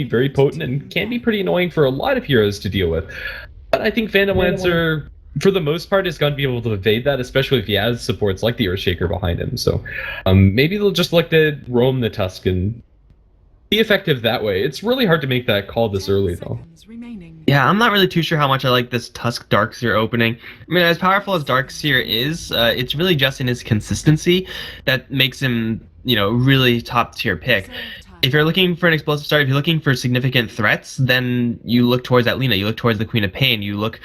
very potent and can be pretty annoying for a lot of heroes to deal with. But I think Phantom Lancer, for the most part, is going to be able to evade that, especially if he has supports like the Earthshaker behind him. So maybe they'll just look to roam the Tusk and be effective that way. It's really hard to make that call this early, though. Yeah, I'm not really too sure how much I like this Tusk Darkseer opening. I mean, as powerful as Darkseer is, it's really just in his consistency that makes him, really top tier pick. If you're looking for an explosive start, if you're looking for significant threats, then you look towards that Lina, you look towards the Queen of Pain, you look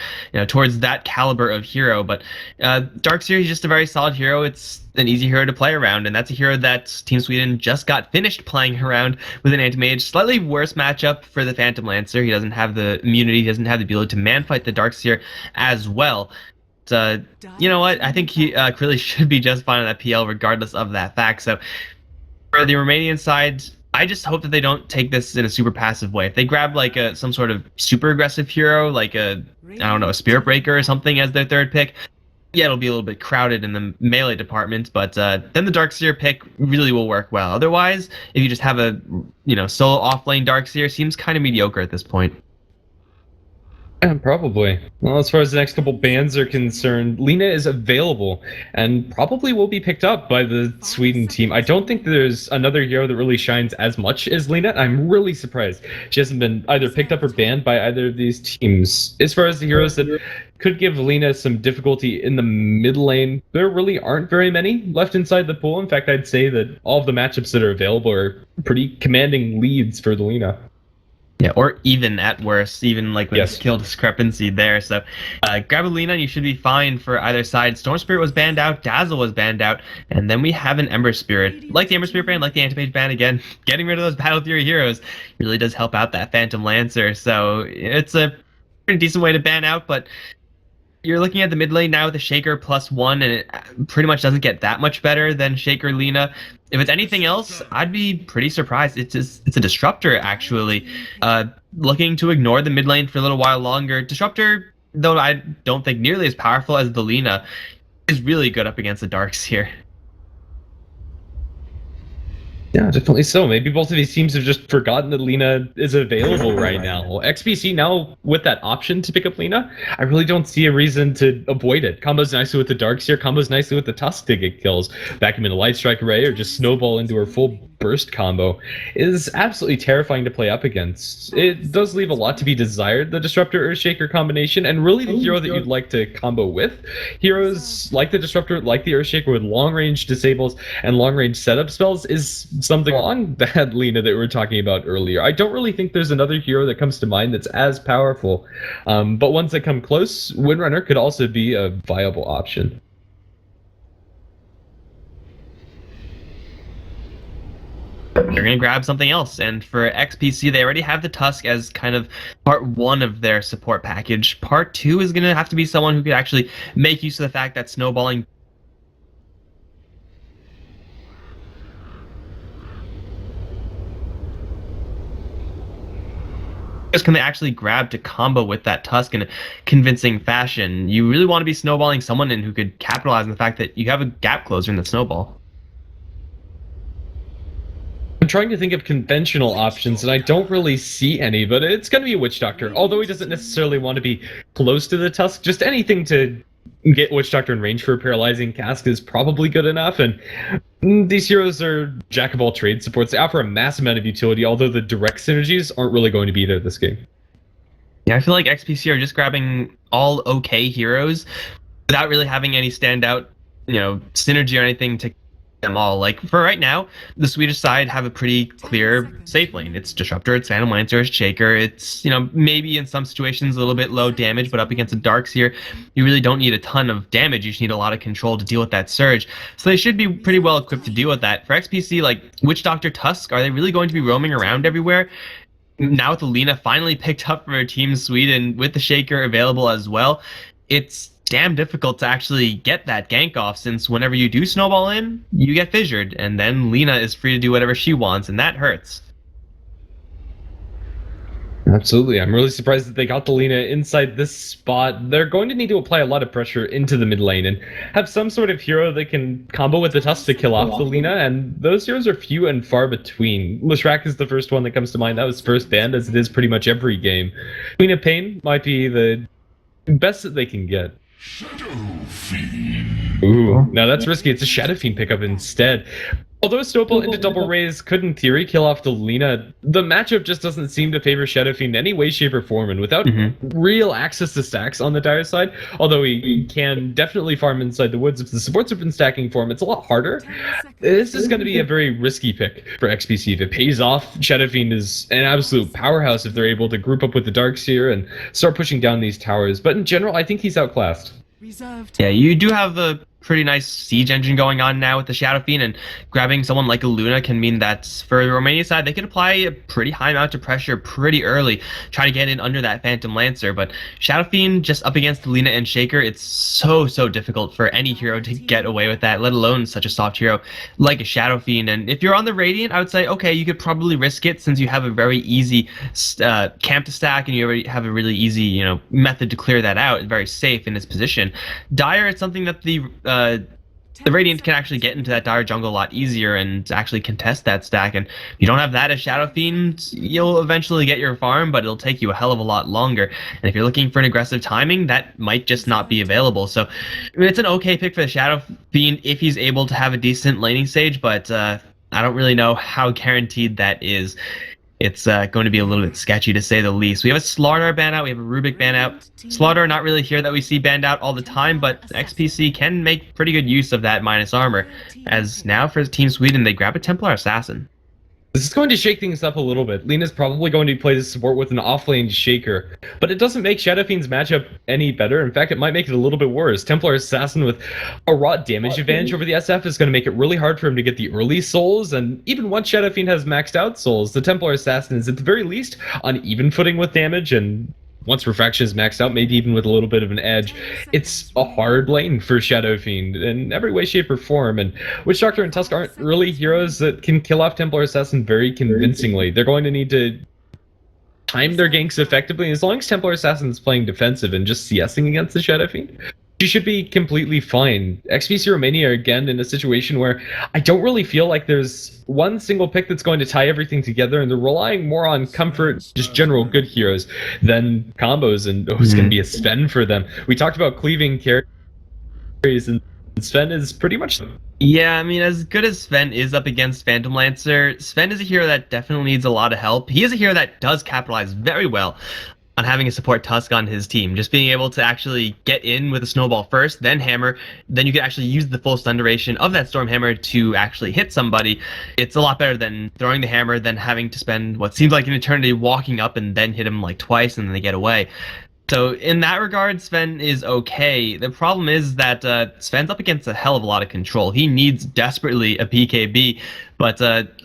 towards that caliber of hero. But Darkseer is just a very solid hero. It's an easy hero to play around, and that's a hero that Team Sweden just got finished playing around with an Anti-Mage. Slightly worse matchup for the Phantom Lancer. He doesn't have the immunity, he doesn't have the ability to man-fight the Darkseer as well. You know what? I think he really should be just fine on that PL regardless of that fact. So for the Romanian side, I just hope that they don't take this in a super passive way. If they grab like some sort of super aggressive hero, like a Spirit Breaker or something as their third pick, yeah, it'll be a little bit crowded in the melee department, but then the Darkseer pick really will work well. Otherwise, if you just have a solo off-lane Darkseer, seems kind of mediocre at this point. Yeah, probably. Well, as far as the next couple bans are concerned, Lina is available and probably will be picked up by the Sweden team. I don't think there's another hero that really shines as much as Lina. I'm really surprised she hasn't been either picked up or banned by either of these teams. As far as the heroes that could give Lina some difficulty in the mid lane, there really aren't very many left inside the pool. In fact, I'd say that all of the matchups that are available are pretty commanding leads for the Lina. Yeah, or even at worst, even like with skill discrepancy there. So grab a Lina and you should be fine for either side. Storm Spirit was banned out, Dazzle was banned out, and then we have an Ember Spirit. Like the Ember Spirit ban, like the Anti-Mage ban again, getting rid of those Battle Theory heroes really does help out that Phantom Lancer. So it's a pretty decent way to ban out, but you're looking at the mid lane now with a Shaker +1, and it pretty much doesn't get that much better than Shaker Lina. If it's anything else, I'd be pretty surprised. It's a Disruptor, actually. Looking to ignore the mid lane for a little while longer. Disruptor, though I don't think nearly as powerful as the Lina, is really good up against the Darkseer. Yeah, definitely so. Maybe both of these teams have just forgotten that Lina is available right now. XPC now with that option to pick up Lina, I really don't see a reason to avoid it. Combos nicely with the Darkseer, combos nicely with the Tusk to get kills. Back him in a Light Strike Array or just snowball into her full burst combo is absolutely terrifying to play up against. It does leave a lot to be desired, the Disruptor Earthshaker combination, and really the hero that you'd like to combo with. Heroes like the Disruptor, like the Earthshaker with long range disables and long range setup spells is something along that Lina that we were talking about earlier. I don't really think there's another hero that comes to mind that's as powerful, but ones that come close, Windrunner could also be a viable option. They're going to grab something else, and for XPC, they already have the Tusk as kind of part 1 of their support package. Part 2 is going to have to be someone who could actually make use of the fact that snowballing can they actually grab to combo with that Tusk in a convincing fashion. You really want to be snowballing someone in who could capitalize on the fact that you have a gap closer in the snowball. I'm trying to think of conventional options, and I don't really see any, but it's going to be a Witch Doctor. Although he doesn't necessarily want to be close to the Tusk, just anything to get Witch Doctor in range for a Paralyzing Cask is probably good enough, and these heroes are jack-of-all-trades supports. They offer a massive amount of utility, although the direct synergies aren't really going to be there this game. Yeah, I feel like XPC are just grabbing all okay heroes without really having any standout, synergy or anything to them all. Like for right now, the Swedish side have a pretty clear safe lane. It's Disruptor, it's Phantom Lancer, it's Shaker. It's maybe in some situations a little bit low damage, but up against the Darkseer, you really don't need a ton of damage. You just need a lot of control to deal with that surge. So they should be pretty well equipped to deal with that. For XPC, like Witch Doctor, Tusk, are they really going to be roaming around everywhere? Now with the Lina finally picked up for Team Sweden with the Shaker available as well, it's damn difficult to actually get that gank off, since whenever you do snowball in, you get fissured, and then Lina is free to do whatever she wants, and that hurts. Absolutely. I'm really surprised that they got the Lina inside this spot. They're going to need to apply a lot of pressure into the mid lane and have some sort of hero that can combo with the Tusk to kill off the Lina, and those heroes are few and far between. Leshrac is the first one that comes to mind. That was first banned, as it is pretty much every game. Queen of Pain might be the best that they can get. Ooh, now that's risky. It's a Shadow Fiend pickup instead. Although Snowball into double raise could in theory kill off the Lina, the matchup just doesn't seem to favor Shadow Fiend in any way, shape, or form. And without real access to stacks on the dire side, although he can definitely farm inside the woods if the supports have been stacking for him, it's a lot harder. This is going to be a very risky pick for XPC. If it pays off, Shadow Fiend is an absolute powerhouse if they're able to group up with the Darkseer and start pushing down these towers. But in general, I think he's outclassed. Yeah, you do have a pretty nice siege engine going on now with the Shadow Fiend, and grabbing someone like a Luna can mean that for the Romania side, they can apply a pretty high amount of pressure pretty early, try to get in under that Phantom Lancer. But Shadow Fiend just up against Lina and Shaker, it's so difficult for any hero to get away with that, let alone such a soft hero like a Shadow Fiend. And if you're on the Radiant, I would say, okay, you could probably risk it since you have a very easy camp to stack, and you already have a really easy, method to clear that out. It's very safe in its position. Dire, it's something that the Radiant can actually get into that Dire jungle a lot easier and actually contest that stack. And if you don't have that as Shadow Fiend, you'll eventually get your farm, but it'll take you a hell of a lot longer. And if you're looking for an aggressive timing, that might just not be available. So it's an okay pick for the Shadow Fiend if he's able to have a decent laning stage, but I don't really know how guaranteed that is. It's going to be a little bit sketchy to say the least. We have a Slardar ban out, we have a Rubik ban out. Slardar not really here that we see banned out all the time, but XPC can make pretty good use of that minus armor. As now for Team Sweden, they grab a Templar Assassin. This is going to shake things up a little bit. Lina's probably going to play the support with an offlane Shaker, but it doesn't make Shadow Fiend's matchup any better. In fact, it might make it a little bit worse. Templar Assassin with a raw damage advantage over the SF is going to make it really hard for him to get the early souls, and even once Shadow Fiend has maxed out souls, the Templar Assassin is at the very least on even footing with damage, and once Refraction is maxed out, maybe even with a little bit of an edge, it's a hard lane for Shadow Fiend in every way, shape, or form. And Witch Doctor and Tusk aren't really heroes that can kill off Templar Assassin very convincingly. They're going to need to time their ganks effectively. As long as Templar Assassin is playing defensive and just CSing against the Shadow Fiend, she should be completely fine. XPC Romania are again in a situation where I don't really feel like there's one single pick that's going to tie everything together, and they're relying more on comfort, just general good heroes, than combos, and it's going to be a Sven for them. We talked about cleaving carries, and Sven is pretty much... Yeah, I mean, as good as Sven is up against Phantom Lancer, Sven is a hero that definitely needs a lot of help. He is a hero that does capitalize very well on having a support Tusk on his team. Just being able to actually get in with a Snowball first, then Hammer, then you can actually use the full stun duration of that Storm Hammer to actually hit somebody. It's a lot better than throwing the hammer, then having to spend what seems like an eternity walking up and then hit him like twice and then they get away. So in that regard, Sven is okay. The problem is that Sven's up against a hell of a lot of control. He needs desperately a PKB, but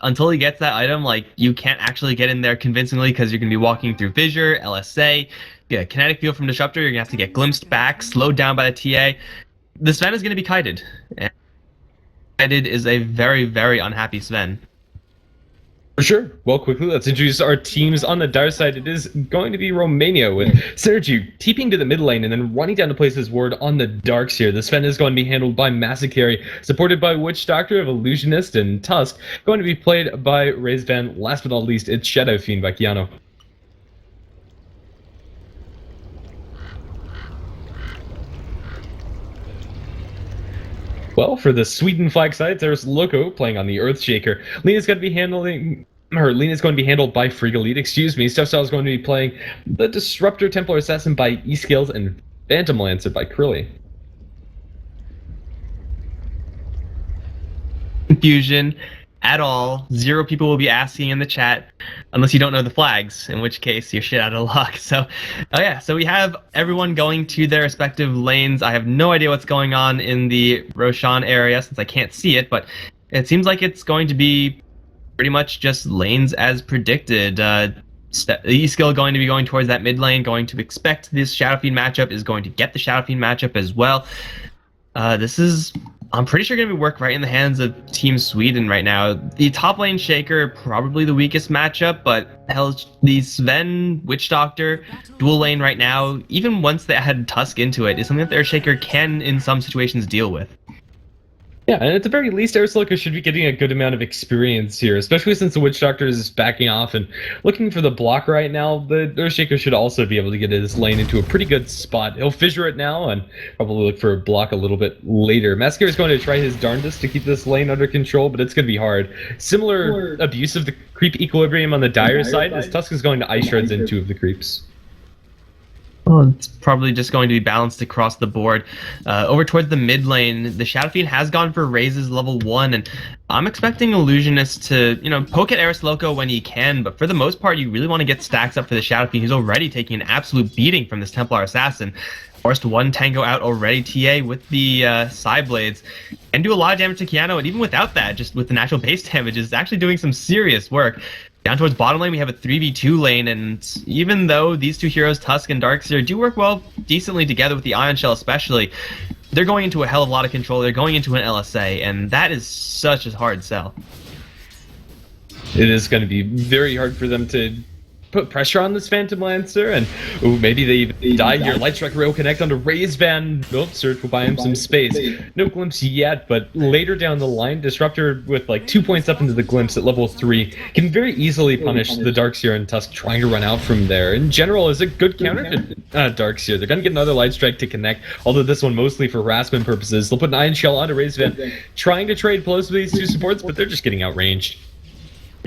until he gets that item, like, you can't actually get in there convincingly because you're going to be walking through Fissure, LSA, Kinetic Field from Disruptor, you're going to have to get glimpsed back, slowed down by the TA. The Sven is going to be kited. And kited is a very, very unhappy Sven. For sure. Well, quickly, let's introduce our teams on the Dire side. It is going to be Romania with Synergy TPing to the mid lane and then running down to place his ward on the Darks here. The Sven is going to be handled by Massacre, supported by Witch Doctor of Illusionist and Tusk, going to be played by Razevan. Last but not least, it's Shadow Fiend by Keanu. Well, for the Sweden flag side, there's Loco playing on the Earthshaker. Lena's going to be Lena's going to be handled by Frigolite, excuse me. Stuffstyle is going to be playing the Disruptor Templar Assassin by E-Skills and Phantom Lancer by Krilly. Confusion at all. 0 people will be asking in the chat, unless you don't know the flags, in which case you're shit out of luck. So, oh yeah, so we have everyone going to their respective lanes. I have no idea what's going on in the Roshan area since I can't see it, but it seems like it's going to be pretty much just lanes as predicted. E-Skill going to be going towards that mid lane, going to expect this Shadow Fiend matchup, is going to get the Shadow Fiend matchup as well. This is I'm pretty sure going to be work right in the hands of Team Sweden right now. The top lane Shaker, probably the weakest matchup, but hell, the Sven Witch Doctor dual lane right now, even once they add Tusk into it, is something that their Shaker can, in some situations, deal with. Yeah, and at the very least, Arsloka should be getting a good amount of experience here, especially since the Witch Doctor is backing off and looking for the block right now. The Earthshaker should also be able to get his lane into a pretty good spot. He'll fissure it now and probably look for a block a little bit later. Mascara is going to try his darndest to keep this lane under control, but it's going to be hard. Similar abuse of the creep equilibrium on the Dire side, as Tusk is going to Ice Shards in 2 of the creeps. Well, it's probably just going to be balanced across the board. Over towards the mid lane, the Shadow Fiend has gone for raises level 1, and I'm expecting Illusionist to, poke at Eris Loco when he can, but for the most part, you really want to get stacks up for the Shadow Fiend, who's already taking an absolute beating from this Templar Assassin. Forced 1 tango out already, TA with the side blades, and do a lot of damage to Keanu, and even without that, just with the natural base damage, is actually doing some serious work. Down towards bottom lane, we have a 3v2 lane, and even though these two heroes, Tusk and Darkseer, do work well decently together with the Ion Shell especially, they're going into a hell of a lot of control. They're going into an LSA, and that is such a hard sell. It is going to be very hard for them to put pressure on this Phantom Lancer, and maybe they even die here. Light Strike will connect onto Razevan. Nope, Surge will buy him some space. No glimpse yet, but later down the line, Disruptor with like 2 points up into the glimpse at level 3 can very easily punish the Darkseer and Tusk trying to run out from there. In general, is a good counter to Darkseer. They're going to get another Light Strike to connect, although this one mostly for harassment purposes. They'll put an Iron Shell onto Razevan, trying to trade blows with these two supports, but they're just getting outranged.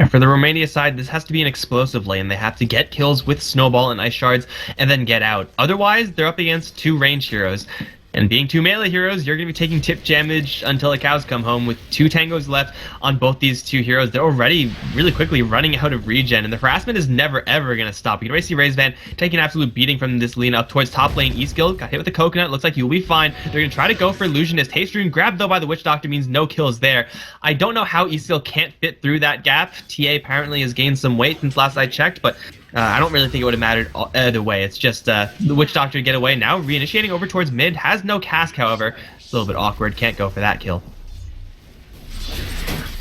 For the Romania side, this has to be an explosive lane. They have to get kills with Snowball and Ice Shards and then get out. Otherwise, they're up against 2 range heroes. And being 2 melee heroes, you're going to be taking tip damage until the cows come home. With 2 tangos left on both these 2 heroes, they're already really quickly running out of regen, and the harassment is never ever going to stop. You can already see Razevan take an absolute beating from this lane up towards top lane. Eastgill got hit with the coconut. Looks like he'll be fine. They're going to try to go for Illusionist. Haste Rune grabbed though by the Witch Doctor means no kills there. I don't know how Eastgill can't fit through that gap. TA apparently has gained some weight since last I checked, but I don't really think it would have mattered either way. It's just the Witch Doctor to get away. Now reinitiating over towards mid. Has no cask, however. It's a little bit awkward. Can't go for that kill.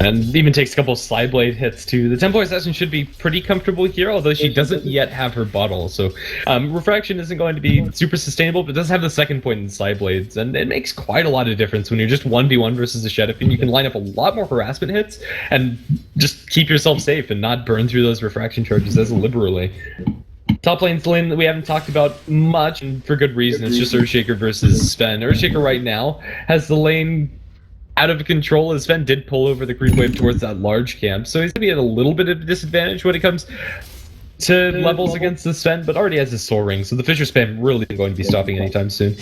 And even takes a couple Slide Blade hits too. The Templar Assassin should be pretty comfortable here, although she doesn't yet have her bottle. So Refraction isn't going to be super sustainable, but it does have the second point in Slide Blades. And it makes quite a lot of difference when you're just 1v1 versus a Shadow Fiend. You can line up a lot more harassment hits and just keep yourself safe and not burn through those Refraction charges as liberally. Top lane's the lane that we haven't talked about much, and for good reason. It's just Earthshaker versus Sven. Earthshaker right now has the lane out of control, as Sven did pull over the creep wave towards that large camp, so he's going to be at a little bit of a disadvantage when it comes to levels against the Sven, but already has his soul ring, so the Fissure spam really isn't going to be stopping anytime soon.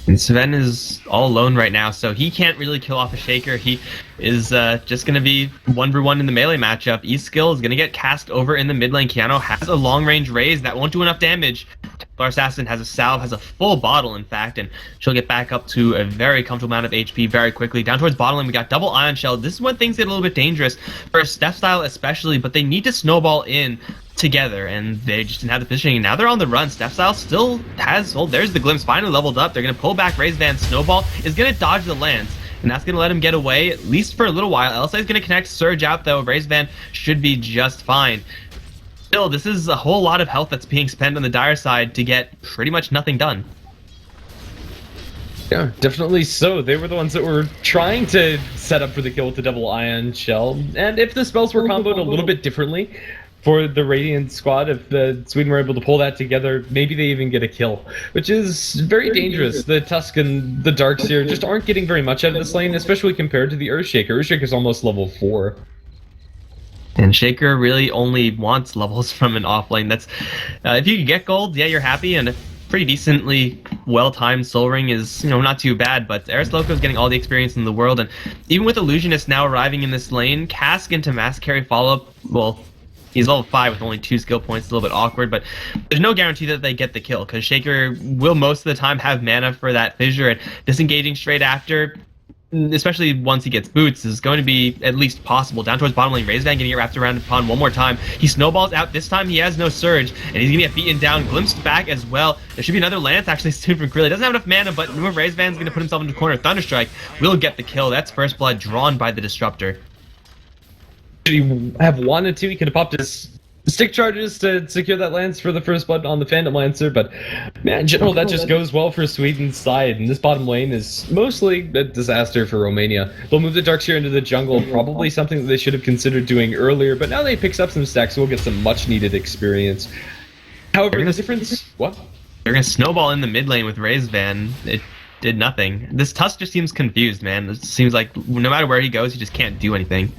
And Sven is all alone right now, so he can't really kill off a Shaker. He is just going to be 1v1 in the melee matchup. Eastgill is going to get cast over in the mid lane. Keanu has a long-range raise. That won't do enough damage. Templar Assassin has a salve, has a full bottle, in fact, and she'll get back up to a very comfortable amount of HP very quickly. Down towards bottom lane, we got double Ion Shell. This is when things get a little bit dangerous, for Steph Style especially, but they need to snowball in together, and they just didn't have the positioning. Now they're on the run. Steph Style still has hold. There's the glimpse, finally leveled up. They're going to pull back Razevan. Snowball is going to dodge the lance, and that's going to let him get away, at least for a little while. LSI is going to connect Surge out, though. Razevan should be just fine. Still, this is a whole lot of health that's being spent on the Dire side to get pretty much nothing done. Yeah, definitely so. They were the ones that were trying to set up for the kill with the double Ion Shell, and if the spells were comboed a little bit differently for the Radiant squad, if the Sweden were able to pull that together, maybe they even get a kill, which is very dangerous. The Tusk and the Darkseer just aren't getting very much out of this lane, especially compared to the Earthshaker. Earthshaker's almost level 4. And Shaker really only wants levels from an offlane. That's if you can get gold, yeah, you're happy, and a pretty decently well-timed Soul Ring is, not too bad. But Eris Loco is getting all the experience in the world, and even with Illusionist now arriving in this lane, Cask into Mass Carry follow-up, well, he's level 5 with only 2 skill points. It's a little bit awkward, but there's no guarantee that they get the kill, because Shaker will most of the time have mana for that fissure, and disengaging straight after especially once he gets boots, is going to be at least possible. Down towards bottom lane, Razevan getting it wrapped around upon one more time. He snowballs out. This time he has no surge, and he's going to get beaten down, glimpsed back as well. There should be another Lance actually soon from Krilly. Doesn't have enough mana, but remember, Razevan's going to put himself into the corner. Thunderstrike will get the kill. That's first blood drawn by the Disruptor. Should he have wanted to, he could have popped his stick charges to secure that lance for the first blood on the Phantom Lancer, but man, in general, that just goes well for Sweden's side, and this bottom lane is mostly a disaster for Romania. They'll move the Darkseer into the jungle, probably something that they should have considered doing earlier, but now they picks up some stacks, so we'll get some much-needed experience. However, the difference... What? They're going to snowball in the mid lane with Razevan. It did nothing. This Tusk just seems confused, man. It seems like no matter where he goes, he just can't do anything.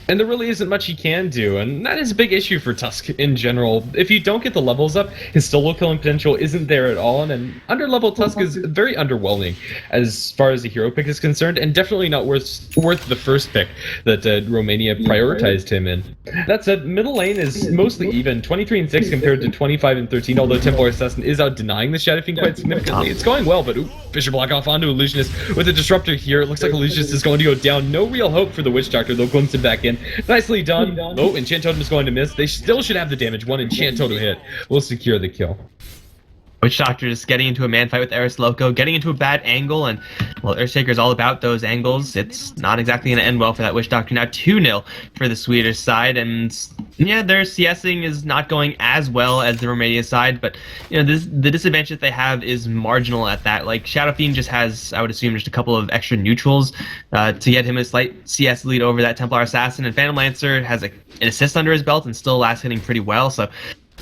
And there really isn't much he can do, and that is a big issue for Tusk in general. If you don't get the levels up, his solo killing potential isn't there at all, and under-level Tusk is very underwhelming as far as the hero pick is concerned, and definitely not worth the first pick that Romania prioritized him in. That said, middle lane is mostly even, 23 and 6 compared to 25 and 13, although Templar Assassin is out denying the Shadow Fiend quite significantly. It's going well, but Fisher block off onto Illusionist with a Disruptor here. It looks like Illusionist is going to go down. No real hope for the Witch Doctor, they'll glimpse him back in. Nicely done. Oh, Enchant Totem is going to miss. They still should have the damage. One Enchant Totem hit will secure the kill. Witch Doctor just getting into a man fight with Eris Loco, getting into a bad angle, and well, Earthshaker is all about those angles. It's not exactly going to end well for that Witch Doctor. Now 2-0 for the Swedish side, and yeah, their CSing is not going as well as the Romania side, but you know, the disadvantage that they have is marginal at that. Like Shadow Fiend just has, I would assume, just a couple of extra neutrals to get him a slight CS lead over that Templar Assassin, and Phantom Lancer has an assist under his belt and still last hitting pretty well, so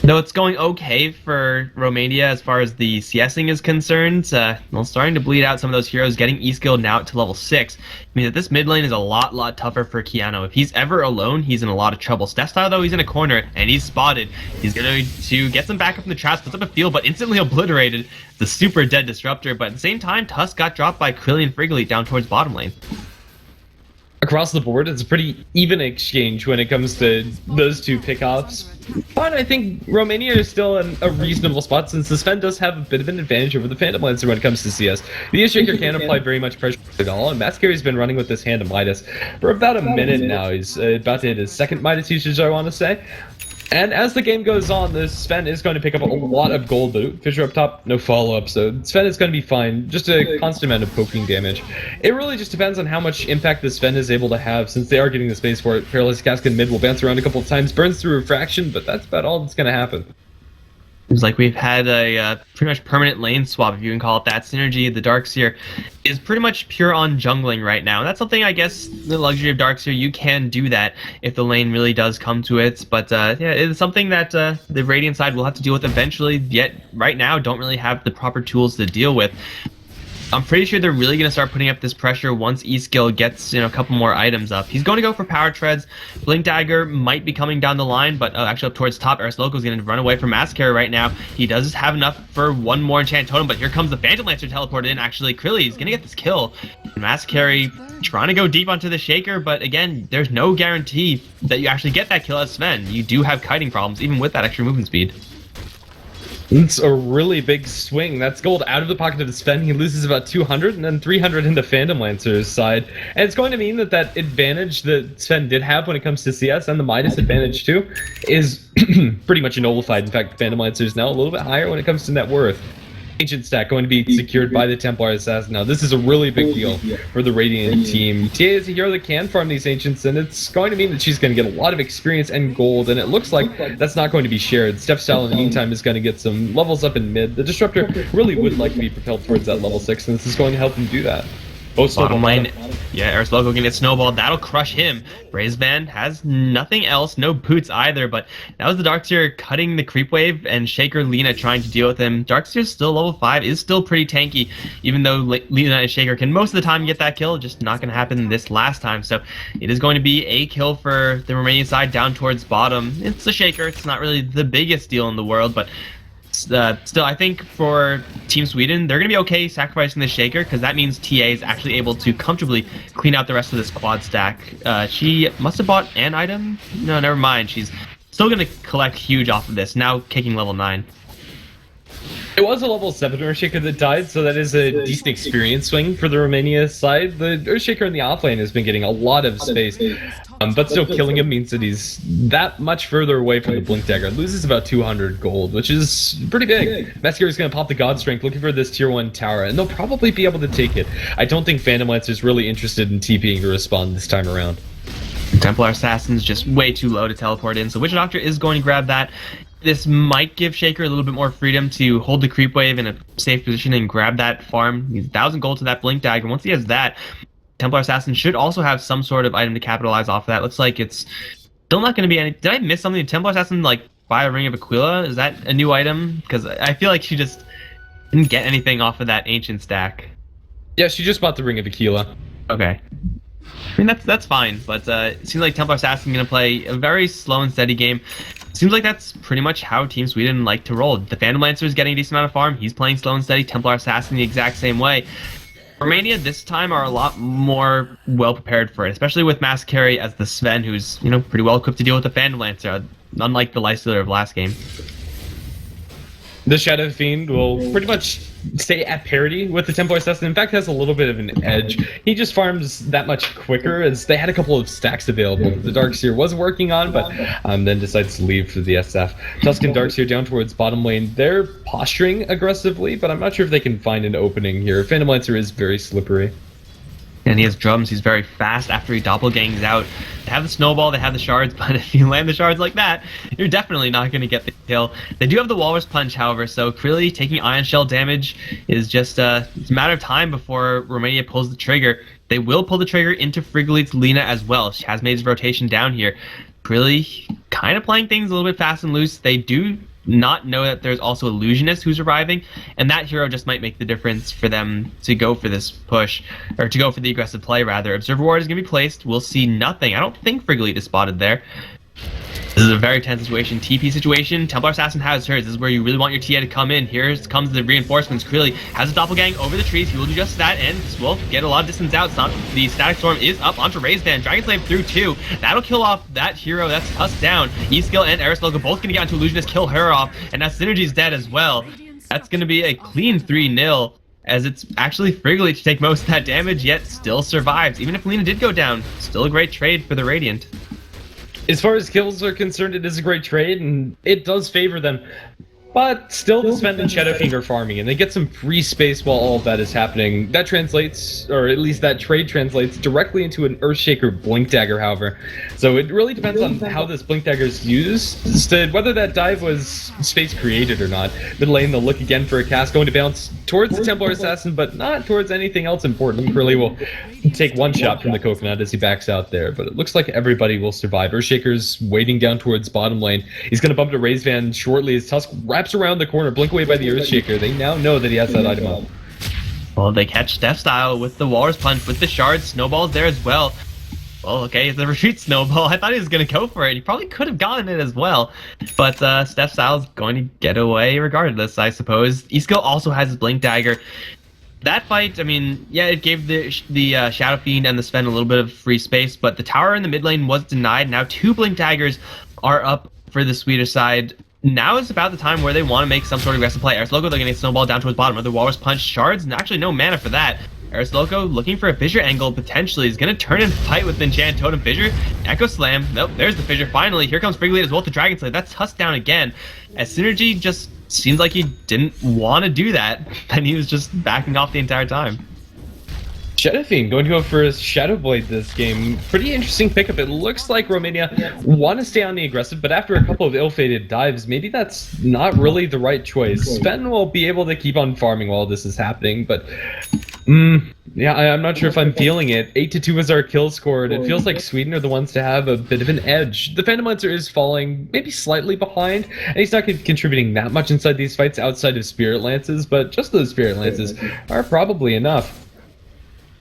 though it's going okay for Romania as far as the CSing is concerned, well, starting to bleed out some of those heroes, getting E-skilled now to level 6. I mean, that this mid lane is a lot tougher for Keanu. If he's ever alone, he's in a lot of trouble. Stepstyle, though, he's in a corner, and he's spotted. He's going to get some back up in the traps, puts up a field, but instantly obliterated. The super dead Disruptor, but at the same time, Tusk got dropped by Krilly and Friggly down towards bottom lane. Across the board, it's a pretty even exchange when it comes to those two pickoffs. But I think Romania is still in a reasonable spot since the Sven does have a bit of an advantage over the Phantom Lancer when it comes to CS. The Earthshaker can't apply very much pressure at all, and Mascary's been running with this hand of Midas for about a minute now. He's about to hit his second Midas usage, I want to say. And as the game goes on, the Sven is going to pick up a lot of gold, but Fisher up top, no follow-up, so Sven is going to be fine. Just a constant amount of poking damage. It really just depends on how much impact the Sven is able to have, since they are getting the space for it. Paralyzed Cascade mid will bounce around a couple of times, burns through Refraction, but that's about all that's going to happen. Seems like we've had a pretty much permanent lane swap, if you can call it that. Synergy, the Darkseer, is pretty much pure on jungling right now. And that's something, I guess, the luxury of Darkseer, you can do that if the lane really does come to it. But yeah, it's something that the Radiant side will have to deal with eventually, yet right now don't really have the proper tools to deal with. I'm pretty sure they're really going to start putting up this pressure once E-Skill gets, a couple more items up. He's going to go for Power Treads. Blink Dagger might be coming down the line, but actually up towards top, Eris Loco is going to run away from Mascara right now. He does have enough for one more Enchant Totem, but here comes the Phantom Lancer teleported in. Actually, Krilly is going to get this kill. Mascara trying to go deep onto the Shaker, but again, there's no guarantee that you actually get that kill as Sven. You do have kiting problems, even with that extra movement speed. It's a really big swing. That's gold out of the pocket of the Sven. He loses about 200 and then 300 in the Phantom Lancer's side. And it's going to mean that that advantage that Sven did have when it comes to CS, and the Midas advantage too, is pretty much nullified. In fact, Phantom Lancer is now a little bit higher when it comes to net worth. Ancient stack going to be secured by the Templar Assassin. Now, this is a really big deal for the Radiant team. TA is a hero that can farm these Ancients, and it's going to mean that she's going to get a lot of experience and gold, and it looks like that's not going to be shared. Stepstyle, in the meantime, is going to get some levels up in mid. The Disruptor really would like to be propelled towards that level 6, and this is going to help him do that. Oh, bottom lane. Yeah, Eris Loco can get snowballed. That'll crush him. Razevan has nothing else, no boots either, but that was the Darkseer cutting the creep wave and Shaker Lina trying to deal with him. Darkseer's still level 5, is still pretty tanky, even though Lina and Shaker can most of the time get that kill, just not going to happen this last time. So it is going to be a kill for the Romanian side down towards bottom. It's a Shaker, it's not really the biggest deal in the world, but still, I think for Team Sweden, they're going to be okay sacrificing the Shaker, because that means TA is actually able to comfortably clean out the rest of this quad stack. She must have bought an item? No, never mind. She's still going to collect huge off of this, now kicking level 9. It was a level 7 Earthshaker that died, so that is a decent experience swing for the Romania side. The Earthshaker in the offlane has been getting a lot of space, but still killing him means that he's that much further away from the Blink Dagger. Loses about 200 gold, which is pretty big. Massacre is going to pop the God Strength, looking for this tier 1 tower, and they'll probably be able to take it. I don't think Phantom Lancer is really interested in TPing to respond this time around. Templar Assassin's just way too low to teleport in, so Witch Doctor is going to grab that. This might give Shaker a little bit more freedom to hold the creep wave in a safe position and grab that farm. He's 1,000 gold to that Blink Dagger. Once he has that, Templar Assassin should also have some sort of item to capitalize off of that. Looks like it's still not going to be any... Did I miss something? Did Templar Assassin, like, buy a Ring of Aquila? Is that a new item? Because I feel like she just didn't get anything off of that ancient stack. Yeah, she just bought the Ring of Aquila. Okay. I mean, that's fine, but it seems like Templar Assassin going to play a very slow and steady game. Seems like that's pretty much how Team Sweden like to roll. The Phantom Lancer is getting a decent amount of farm. He's playing slow and steady. Templar Assassin the exact same way. Romania this time are a lot more well prepared for it, especially with Mass Carry as the Sven, who's pretty well equipped to deal with the Phantom Lancer, unlike the Lifestealer of last game. The Shadow Fiend will pretty much stay at parity with the Templar Assassin. In fact, has a little bit of an edge. He just farms that much quicker, as they had a couple of stacks available that the Darkseer was working on, but then decides to leave for the SF. Tusk and Darkseer down towards bottom lane. They're posturing aggressively, but I'm not sure if they can find an opening here. Phantom Lancer is very slippery. And he has drums. He's very fast after he doppelgangs out. They have the snowball, they have the shards, but if you land the shards like that, you're definitely not going to get the kill. They do have the Walrus Punch, however, so clearly taking Ion Shell damage is just it's a matter of time before Romania pulls the trigger. They will pull the trigger into Frigolit's Lina as well. She has made his rotation down here. Really kind of playing things a little bit fast and loose. They do not know that there's also Illusionist who's arriving, and that hero just might make the difference for them to go for this push, or to go for the aggressive play rather. Observer Ward is going to be placed. We'll see nothing. I don't think Frigolit is spotted there. This is a very tense situation. TP situation. Templar Assassin has hers. This is where you really want your TA to come in. Here comes the reinforcements. Clearly has a doppelgang over the trees. He will do just that and will get a lot of distance out. The Static Storm is up onto Raise Band. Dragon Slave through 2. That'll kill off that hero. That's Tusk down. E-Skill and Aristotle both going to get onto Illusionist, kill her off. And that Synergy's dead as well. That's going to be a clean 3-0. As it's actually Frigolit to take most of that damage, yet still survives. Even if Lina did go down, still a great trade for the Radiant. As far as kills are concerned, it is a great trade, and it does favor them. But still, the Sven and Shadow Fiend are farming, and they get some free space while all of that is happening. That translates, or at least that trade translates, directly into an Earthshaker Blink Dagger, however. So it really depends on how this Blink Dagger is used, as to whether that dive was space created or not. Mid lane, they'll look again for a cast, going to bounce towards the Templar Assassin, but not towards anything else important. Curly will take one shot from the Coconut as he backs out there, but it looks like everybody will survive. Earthshaker's waiting down towards bottom lane. He's going to bump to Raise Van shortly as Tusk wraps around the corner, blink away by the Earthshaker. They now know that he has that item up. Well, they catch Steph Style with the Walrus Punch, with the shards. Snowball's there as well. Well, okay, it's a retreat Snowball. I thought he was going to go for it. He probably could have gotten it as well. But Steph Style's going to get away regardless, I suppose. E-Skill also has his Blink Dagger. That fight, I mean, yeah, it gave the Shadow Fiend and the Sven a little bit of free space, but the tower in the mid lane was denied. Now 2 Blink Daggers are up for the Swedish side. Now is about the time where they want to make some sort of aggressive play. Loco, they're going to snowball down towards bottom. Other Walrus Punch shards, and actually no mana for that. Loco looking for a fissure angle, potentially. He's going to turn and fight with the Enchanted Totem Fissure. Echo Slam. Nope, there's the fissure. Finally, here comes Frigolit as well with the Dragon Slave. That's Tusk down again. As Synergy just seems like he didn't want to do that, and he was just backing off the entire time. Shadow Fiend going to go for his Shadow Blade this game. Pretty interesting pickup. It looks like Romania want to stay on the aggressive, but after a couple of ill-fated dives, maybe that's not really the right choice. Sven will be able to keep on farming while this is happening, but yeah, I'm not sure if I'm feeling it. 8-2 is our kill score, and it feels like Sweden are the ones to have a bit of an edge. The Phantom Lancer is falling maybe slightly behind, and he's not contributing that much inside these fights outside of Spirit Lances, but just those Spirit Lances are probably enough.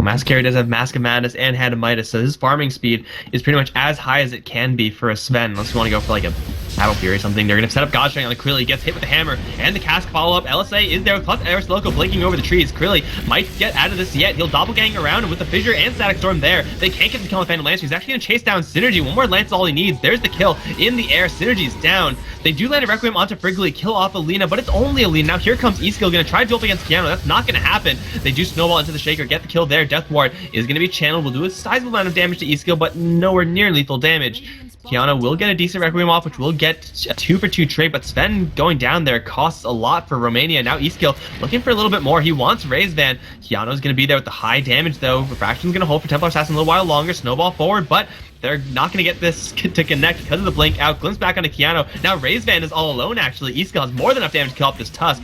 Mask Carry does have Mask of Madness and Hand of Midas, so his farming speed is pretty much as high as it can be for a Sven, unless you want to go for like a, I Battle Fury or something. They're going to set up Godstrike on the Krilli. Gets hit with the hammer and the cask follow-up. LSA is there plus Eris Loco blinking over the trees. Krilli might get out of this yet. He'll doppelgang around with the Fissure and Static Storm there. They can't get the kill on Phantom Lancer. He's actually going to chase down Synergy. One more Lance is all he needs. There's the kill in the air. Synergy's down. They do land a Requiem onto Friggly, kill off Alina, but it's only Alina. Now here comes E-Skill, going to try to duel up against Keanu. That's not going to happen. They do snowball into the Shaker, get the kill there. Death Ward is going to be channeled. Will do a sizable amount of damage to E-Skill, but nowhere near lethal damage. Keanu will get a decent Requiem off, which will get a 2-for-2 trade, but Sven going down there costs a lot for Romania. Now E-Skill looking for a little bit more. He wants Raise Van. Keanu's going to be there with the high damage, though. Refraction's going to hold for Templar Assassin a little while longer. Snowball forward, but they're not going to get this to connect because of the blink out. Glimpse back onto Keanu. Now Raise Van is all alone, actually. E-Skill has more than enough damage to kill off this Tusk.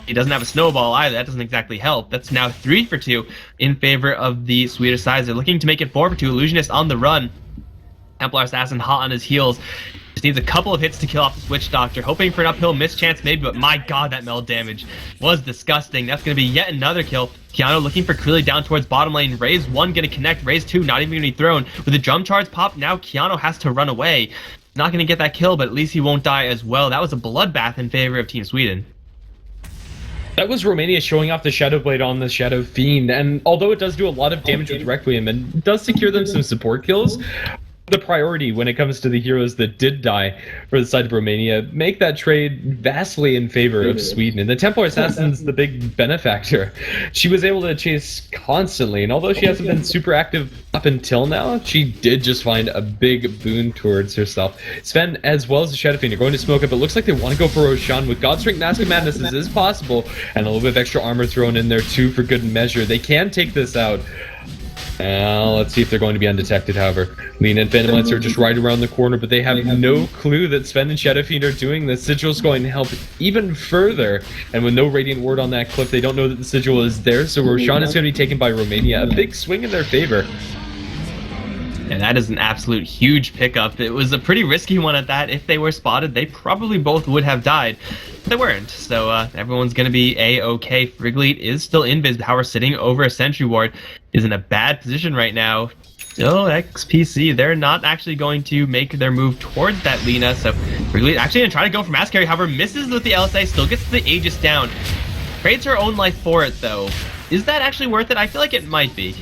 He doesn't have a snowball either. That doesn't exactly help. That's now 3-for-2 in favor of the Swedish sides. They're looking to make it 4-for-2. Illusionist on the run. Templar Assassin hot on his heels. Just needs a couple of hits to kill off this Witch Doctor. Hoping for an uphill mischance maybe, but my god, that meld damage was disgusting. That's going to be yet another kill. Keanu looking for Krilli down towards bottom lane. Raise 1 going to connect. Raise 2 not even going to be thrown. With the drum charge pop, now Keanu has to run away. Not going to get that kill, but at least he won't die as well. That was a bloodbath in favor of Team Sweden. That was Romania showing off the Shadow Blade on the Shadow Fiend, and although it does do a lot of damage with Requiem and does secure them some support kills, the priority when it comes to the heroes that did die for the side of Romania make that trade vastly in favor of Sweden. And the Templar Assassin's the big benefactor. She was able to chase constantly, and although she hasn't been super active up until now, she did just find a big boon towards herself. Sven, as well as the Shadow Fiend, are going to smoke it, but looks like they want to go for Roshan with Godstrike, Mask of Madness as is possible, and a little bit of extra armor thrown in there too for good measure. They can take this out. Let's see if they're going to be undetected, however. Lina and Phantom Lancer are just right around the corner, but they have no clue that Sven and Shadow Fiend are doing this. Sigil's going to help even further, and with no Radiant Ward on that cliff, they don't know that the Sigil is there, so Roshan is going to be taken by Romania. A big swing in their favor. And that is an absolute huge pickup. It was a pretty risky one at that. If they were spotted, they probably both would have died. They weren't, so everyone's going to be A-okay. Friggly is still invis, however, sitting over a Sentry Ward, is in a bad position right now. Still XPC, they're not actually going to make their move towards that Lina, so Friggly actually going to try to go for Mass Carry, however, misses with the LSA, still gets the Aegis down. Trades her own life for it, though. Is that actually worth it? I feel like it might be.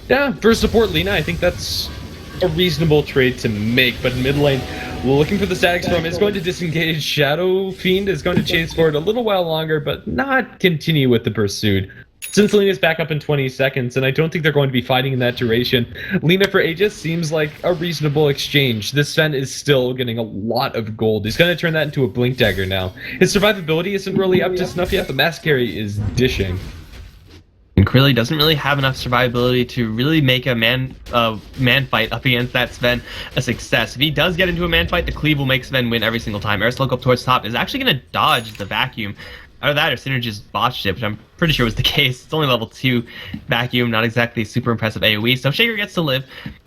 Yeah, for support Lina, I think that's a reasonable trade to make, but in mid lane, looking for the Static Storm is going to disengage. Shadow Fiend is going to chase for it a little while longer, but not continue with the pursuit. Since Lina's back up in 20 seconds, and I don't think they're going to be fighting in that duration, Lina for Aegis seems like a reasonable exchange. This Sven is still getting a lot of gold. He's going to turn that into a Blink Dagger now. His survivability isn't really up to snuff yet, but Mass Carry is dishing. And Krilli doesn't really have enough survivability to really make a man fight up against that Sven a success. If he does get into a man fight, the cleave will make Sven win every single time. Eris Loco up towards top is actually going to dodge the vacuum. Either that or Synergy's botched it, which I'm pretty sure was the case. It's only level 2 vacuum, not exactly super impressive AoE, so Shaker gets to live.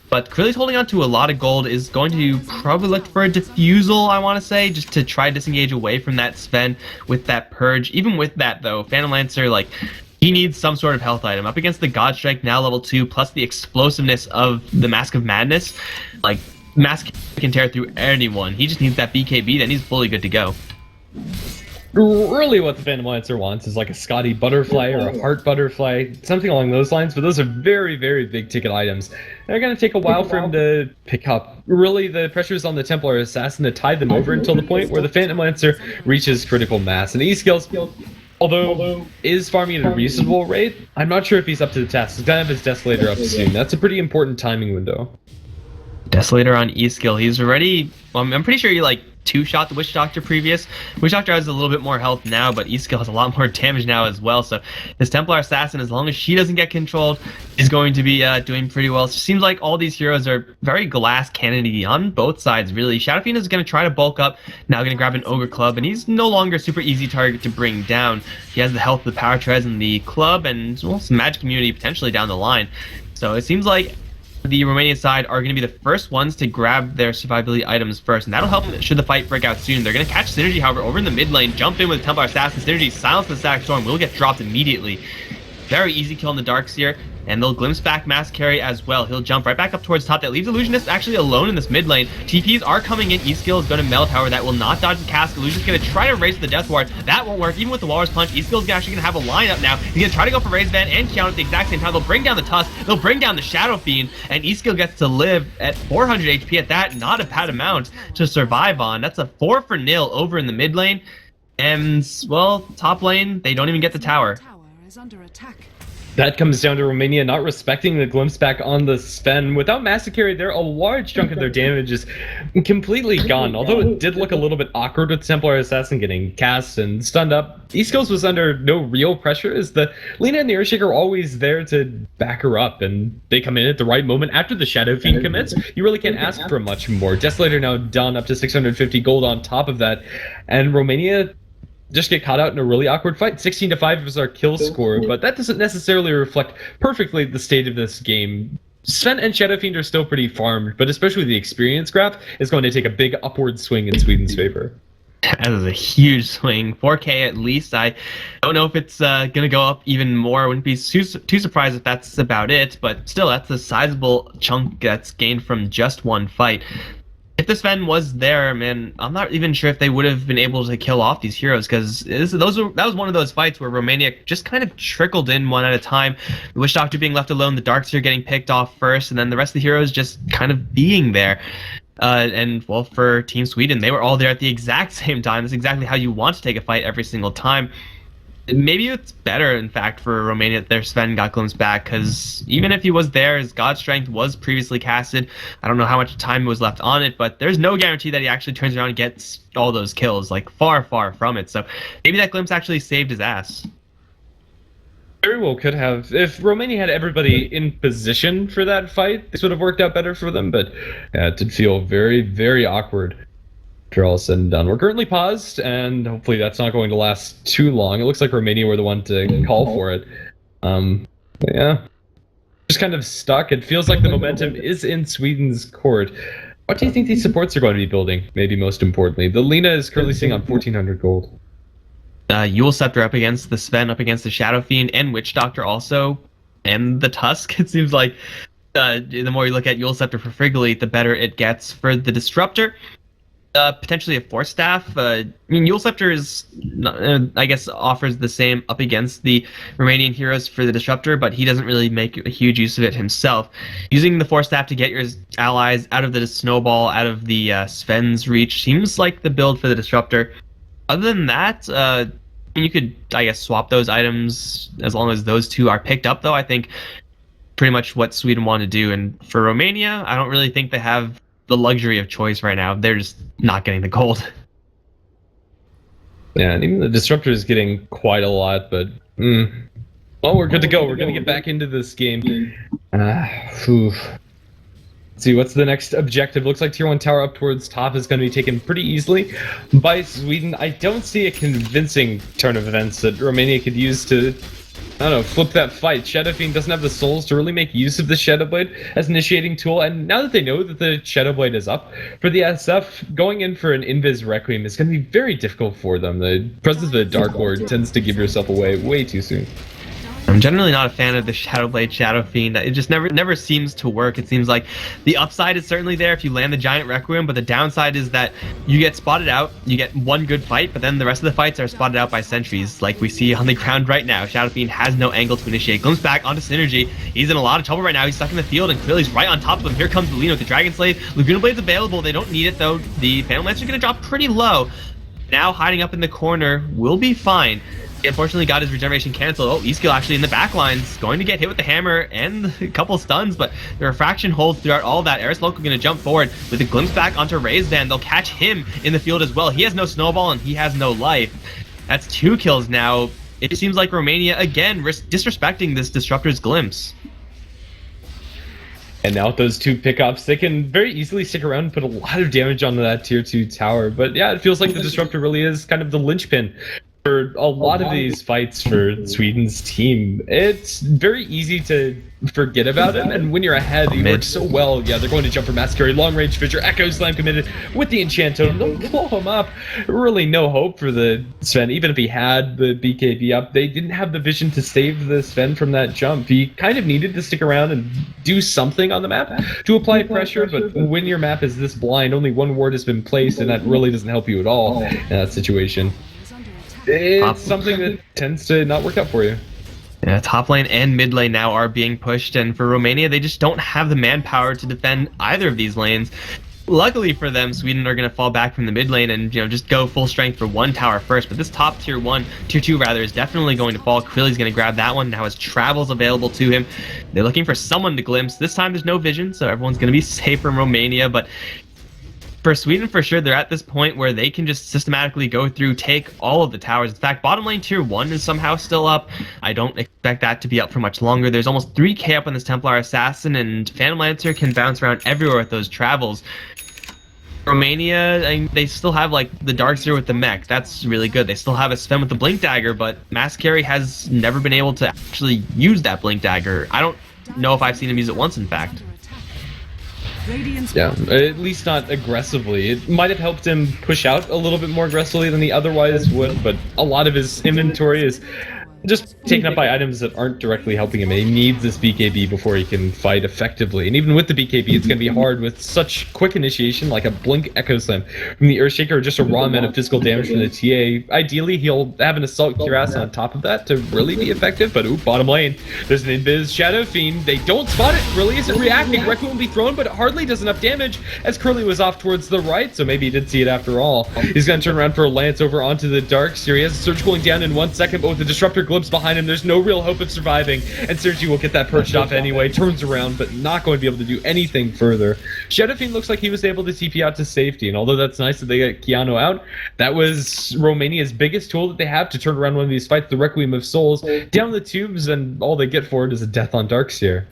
But Krilli's holding on to a lot of gold, is going to probably look for a defusal, I want to say, just to try to disengage away from that Sven with that Purge. Even with that, though, Phantom Lancer, like, he needs some sort of health item. Up against the Godstrike, now level 2, plus the explosiveness of the Mask of Madness. Like, Mask can tear through anyone. He just needs that BKB, then he's fully good to go. Really what the Phantom Lancer wants is like a Scotty Butterfly or a Heart Butterfly, something along those lines, but those are very, very big ticket items. They're going to take a while for him to pick up. Really, the pressure is on the Templar Assassin to tide them over until the point where the Phantom Lancer reaches critical mass. And E-Skills, although is farming at a reasonable rate, I'm not sure if he's up to the task. He's going to have his Desolator up soon. That's a pretty important timing window. Desolator on E-Skill. He's already, well, I'm pretty sure he like two-shot the Witch Doctor previous. Witch Doctor has a little bit more health now, but E-Skill has a lot more damage now as well. So this Templar Assassin, as long as she doesn't get controlled, is going to be doing pretty well. It seems like all these heroes are very glass cannony on both sides, really. Shadow Fiend is going to try to bulk up, now going to grab an Ogre Club, and he's no longer a super easy target to bring down. He has the health of the Power Treads and the Club, and well, some Magic Immunity potentially down the line. So it seems like the Romanian side are going to be the first ones to grab their survivability items first, and that'll help should the fight break out soon. They're going to catch Synergy, however, over in the mid lane, jump in with Templar Assassin. Synergy silence the Static Storm, will get dropped immediately. Very easy kill in the Darkseer. and they'll glimpse back Mass Carry as well. He'll jump right back up towards top. That leaves Illusionist actually alone in this mid lane. TPs are coming in. E-Skill is going to melt, however, that will not dodge the cast. Illusionist going to try to raise the Death Ward. That won't work, even with the Walrus Punch. E-Skill is actually going to have a lineup now. He's going to try to go for Raise Band and Kion at the exact same time. They'll bring down the Tusk, they'll bring down the Shadow Fiend, and E-Skill gets to live at 400 HP at that. Not a bad amount to survive on. That's a 4-for-0 over in the mid lane. And, well, top lane, they don't even get the tower. That comes down to Romania not respecting the glimpse back on the Sven. Without Massacre, there a large chunk of their damage is completely gone. Although it did look a little bit awkward with Templar Assassin getting cast and stunned up, E-Skills was under no real pressure as the Lina and the Earthshaker are always there to back her up, and they come in at the right moment after the Shadow Fiend commits. You really can't ask for much more. Desolator now down up to 650 gold on top of that, and Romania just get caught out in a really awkward fight. 16-5 was our kill score, but that doesn't necessarily reflect perfectly the state of this game. Sven and Shadow Fiend are still pretty farmed, but especially the experience graph is going to take a big upward swing in Sweden's favor. That is a huge swing. 4K at least. I don't know if it's going to go up even more. I wouldn't be too surprised if that's about it, but still, that's a sizable chunk that's gained from just one fight. If the Sven was there, man, I'm not even sure if they would have been able to kill off these heroes, because that was one of those fights where Romania just kind of trickled in one at a time. The Witch Doctor being left alone, the Darkseer getting picked off first, and then the rest of the heroes just kind of being there. And, well, for Team Sweden, they were all there at the exact same time. That's exactly how you want to take a fight every single time. Maybe it's better, in fact, for Romania that their Sven got glimpsed back, because even if he was there, his God Strength was previously casted. I don't know how much time was left on it, but there's no guarantee that he actually turns around and gets all those kills, like far, far from it. So maybe that glimpse actually saved his ass. Very well could have. If Romania had everybody in position for that fight, this would have worked out better for them, but yeah, it did feel very, very awkward. After all said and done, we're currently paused, and hopefully that's not going to last too long. It looks like Romania were the one to call for it. Yeah, just kind of stuck. It feels like the momentum is in Sweden's court. What do you think these supports are going to be building? Maybe most importantly, the Lina is currently sitting on 1,400 gold. Yule Scepter up against the Sven, up against the Shadow Fiend, and Witch Doctor also, and the Tusk. It seems like the more you look at Yule Scepter for Frigolite, the better it gets for the Disruptor. Potentially a Force Staff. I mean, Yule Scepter is, I guess, offers the same up against the Romanian heroes for the Disruptor, but he doesn't really make a huge use of it himself. Using the Force Staff to get your allies out of the Snowball, out of the Sven's reach, seems like the build for the Disruptor. Other than that, you could, I guess, swap those items as long as those two are picked up, though. I think pretty much what Sweden want to do. And for Romania, I don't really think they have the luxury of choice right now. They're just not getting the gold. Yeah, and even the Disruptor is getting quite a lot, but well, we're good to go. We're going to get back into this game. Let's see, what's the next objective? Looks like Tier 1 tower up towards top is going to be taken pretty easily by Sweden. I don't see a convincing turn of events that Romania could use to, I don't know, flip that fight. Shadow Fiend doesn't have the souls to really make use of the Shadow Blade as an initiating tool, and now that they know that the Shadow Blade is up for the SF, going in for an Invis Requiem is going to be very difficult for them. The presence of the Dark Lord tends to give yourself away way too soon. I'm generally not a fan of the Shadow Blade Shadow Fiend. It just never seems to work. It seems like the upside is certainly there if you land the Giant Requiem, but the downside is that you get spotted out, you get one good fight, but then the rest of the fights are spotted out by sentries, like we see on the ground right now. Shadow Fiend has no angle to initiate. Glimpse back onto Synergy. He's in a lot of trouble right now. He's stuck in the field, and clearly he's right on top of him. Here comes Lina with the Dragon Slave. Laguna Blade's available. They don't need it, though. The Phantom Lancer's going to drop pretty low. Now hiding up in the corner will be fine. He unfortunately got his regeneration canceled. Oh, E-Skill actually in the back lines, going to get hit with the hammer and a couple stuns, but the refraction holds throughout all that. Eris Local going to jump forward with a glimpse back onto Raise Band. They'll catch him in the field as well. He has no snowball and he has no life. That's 2 kills now. It seems like Romania, again, disrespecting this Disruptor's glimpse. And now with those 2 pickups, they can very easily stick around and put a lot of damage onto that Tier 2 tower. But yeah, it feels like the Disruptor really is kind of the linchpin for a lot of these fights for Sweden's team, it's very easy to forget about it, and when you're ahead, you work so well. Yeah, they're going to jump for Mass Carry, long range Fissure, Echo Slam committed with the Enchant Totem. They'll blow him up. Really no hope for the Sven, even if he had the BKB up. They didn't have the vision to save the Sven from that jump. He kind of needed to stick around and do something on the map to apply pressure, but when your map is this blind, only one ward has been placed, and that really doesn't help you at all in that situation. It's something that tends to not work out for you. Yeah, top lane and mid lane now are being pushed, and for Romania, they just don't have the manpower to defend either of these lanes. Luckily for them, Sweden are going to fall back from the mid lane and just go full strength for one tower first. But this top tier 2 rather, is definitely going to fall. Krilli's going to grab that one. Now his Travel's available to him. They're looking for someone to glimpse. This time there's no vision, so everyone's going to be safe from Romania. But for Sweden, for sure, they're at this point where they can just systematically go through, take all of the towers. In fact, bottom lane tier 1 is somehow still up. I don't expect that to be up for much longer. There's almost 3k up on this Templar Assassin, and Phantom Lancer can bounce around everywhere with those travels. Romania, they still have like the Darkseer with the mech. That's really good. They still have a Sven with the Blink Dagger, but Mass Carry has never been able to actually use that Blink Dagger. I don't know if I've seen him use it once, in fact. Yeah, at least not aggressively. It might have helped him push out a little bit more aggressively than he otherwise would, but a lot of his inventory is just taken up by items that aren't directly helping him. He needs this BKB before he can fight effectively. And even with the BKB, it's going to be hard with such quick initiation, like a Blink Echo Slam from the Earthshaker, or just a raw amount of physical damage from the TA. Ideally, he'll have an Assault Cuirass on top of that to really be effective, but bottom lane, there's an Invis Shadow Fiend. They don't spot it, really isn't reacting. Requiem will be thrown, but it hardly does enough damage as Curly was off towards the right, so maybe he did see it after all. He's going to turn around for a Lance over onto the Darkseer. He has a Surge going down in 1 second, but with the Disruptor glimpse behind him, there's no real hope of surviving, and Sergi will get that perched off anyway, turns around, but not going to be able to do anything further. Shadow Fiend looks like he was able to TP out to safety, and although that's nice that they get Keanu out, that was Romania's biggest tool that they have to turn around one of these fights, the Requiem of Souls, down the tubes, and all they get for it is a death on Darkseer.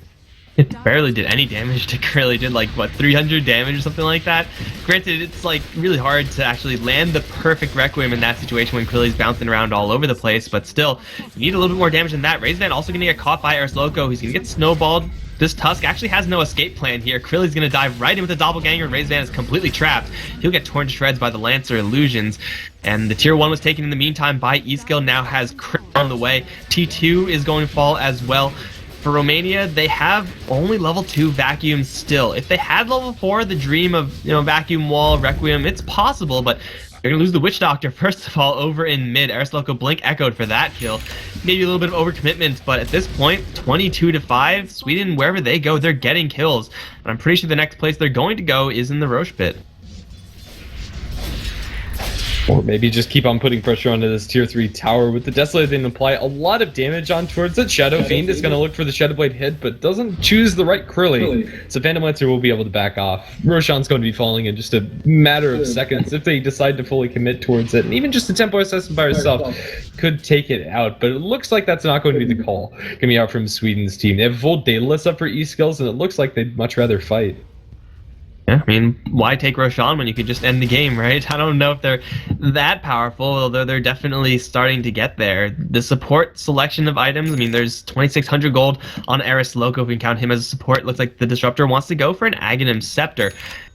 It barely did any damage to Krilli. Did like, what, 300 damage or something like that? Granted, it's like really hard to actually land the perfect Requiem in that situation when Krilli's bouncing around all over the place, but still, you need a little bit more damage than that. Razevan also going to get caught by Eris Loco. He's going to get snowballed. This Tusk actually has no escape plan here. Krilli's going to dive right in with the Doppelganger, and Razevan is completely trapped. He'll get torn to shreds by the Lancer Illusions. And the tier 1 was taken in the meantime by E-Skill, now has Crit on the way. T2 is going to fall as well. For Romania, they have only level 2 Vacuum still. If they had level 4, the dream of Vacuum Wall, Requiem, it's possible, but they're going to lose the Witch Doctor, first of all, over in mid. Eris Loco Blink echoed for that kill. Maybe a little bit of overcommitment, but at this point, 22-5, Sweden, wherever they go, they're getting kills. And I'm pretty sure the next place they're going to go is in the Roche Pit. Or maybe just keep on putting pressure onto this tier 3 tower. With the Desolator, they can apply a lot of damage on towards it. Shadow Fiend is going to look for the Shadow Blade hit, but doesn't choose the right Krilli. So Phantom Lancer will be able to back off. Roshan's going to be falling in just a matter of seconds if they decide to fully commit towards it. And even just the Tempo Assassin by herself could take it out, but it looks like that's not going to be the call coming out from Sweden's team. They have a full Daedalus up for E-Skills, and it looks like they'd much rather fight. Yeah, I mean, why take Roshan when you could just end the game, right? I don't know if they're that powerful, although they're definitely starting to get there. The support selection of items, I mean, there's 2,600 gold on Eris Loco if we can count him as a support. Looks like the Disruptor wants to go for an Aghanim Scepter,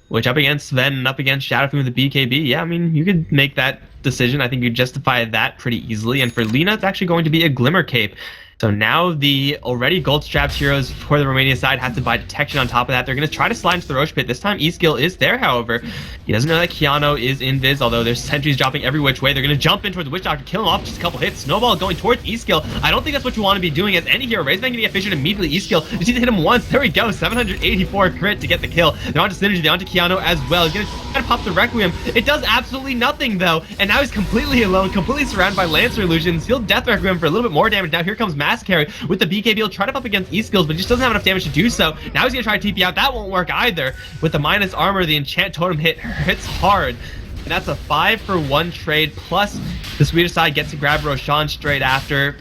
which up against Sven and up against Shadow Fiend with the BKB, yeah, I mean, you could make that decision. I think you justify that pretty easily. And for Lina, it's actually going to be a Glimmer Cape. So now the already gold-strapped heroes for the Romania side have to buy detection on top of that. They're going to try to slide into the Roche Pit. This time E-Skill is there, however. He doesn't know that Keanu is invis, although there's sentries dropping every which way. They're going to jump in towards the Witch Doctor, kill him off, just a couple hits. Snowball going towards E-Skill. I don't think that's what you want to be doing as any hero. Razevan going to get fissured immediately. E-Skill, you see to hit him once. There we go, 784 crit to get the kill. They're onto Synergy, they're onto Keanu as well. He's going to try to pop the Requiem. It does absolutely nothing, though. And now he's completely alone, completely surrounded by Lancer Illusions. He'll Death Requiem for a little bit more damage. Now here comes Mass Carry with the BKB. He'll try to pop against E-Skills, but just doesn't have enough damage to do so. Now he's going to try to TP out. That won't work either. With the minus armor, the Enchant Totem hits hard. And that's a 5-for-1 trade, plus the Swedish side gets to grab Roshan straight after.